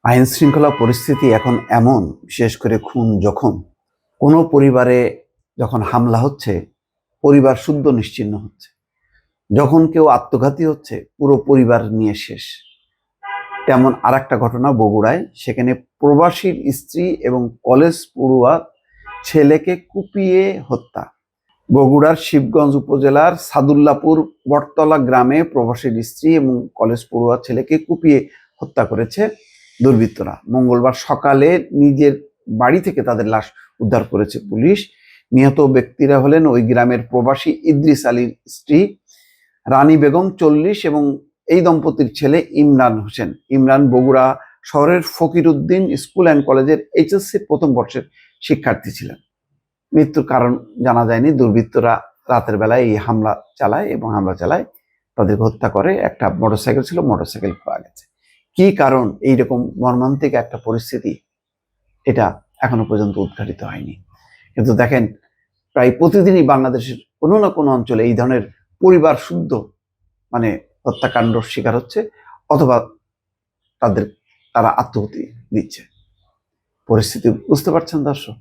আইন শৃঙ্খলা পরিস্থিতি এখন এমন, বিশেষ করে খুন যখন কোনো পরিবারে যখন হামলা হচ্ছে, পরিবার শুদ্ধ নিশ্চিহ্ন হচ্ছে। যখন কেউ আত্মঘাতী হচ্ছে, পুরো পরিবার নিয়ে শেষ। তেমন আর একটা ঘটনা বগুড়ায়, সেখানে প্রবাসীর স্ত্রী এবং কলেজ পড়ুয়া ছেলেকে কুপিয়ে হত্যা। বগুড়ার শিবগঞ্জ উপজেলার সাদুল্লাপুর বটতলা গ্রামে প্রবাসীর স্ত্রী এবং কলেজ পড়ুয়া ছেলেকে কুপিয়ে হত্যা করেছে দুর্বৃত্তরা। মঙ্গলবার সকালে নিজের বাড়ি থেকে তাদের লাশ উদ্ধার করেছে পুলিশ। নিহত ব্যক্তিরা হলেন ওই গ্রামের প্রবাসী ইদ্রিস আলীর স্ত্রী রানী বেগম 40 এবং এই দম্পতির ছেলে ইমরান হোসেন। ইমরান বগুড়া শহরের ফকিরউদ্দিন স্কুল অ্যান্ড কলেজের এইচএসসি প্রথম বর্ষের শিক্ষার্থী ছিলেন। মৃত্যুর কারণ জানা যায়নি। দুর্বৃত্তরা রাতের বেলায় এই হামলা চালায় এবং হামলা চালায় তাদেরকে হত্যা করে। একটা মোটরসাইকেল ছিল, মোটরসাইকেল পাওয়া গেছে। কি কারণ এইরকম মর্মান্তিক একটা পরিস্থিতি, এটা এখনো পর্যন্ত উদ্ঘাটিত হয়নি। কিন্তু দেখেন, প্রায় প্রতিদিনই বাংলাদেশের কোনো না কোনো অঞ্চলে এই ধরনের পরিবার শুদ্ধ হত্যাকাণ্ড শিকার হচ্ছে, অথবা তারা আত্মহতি দিচ্ছে। পরিস্থিতি বুঝতে পারছেন দর্শক?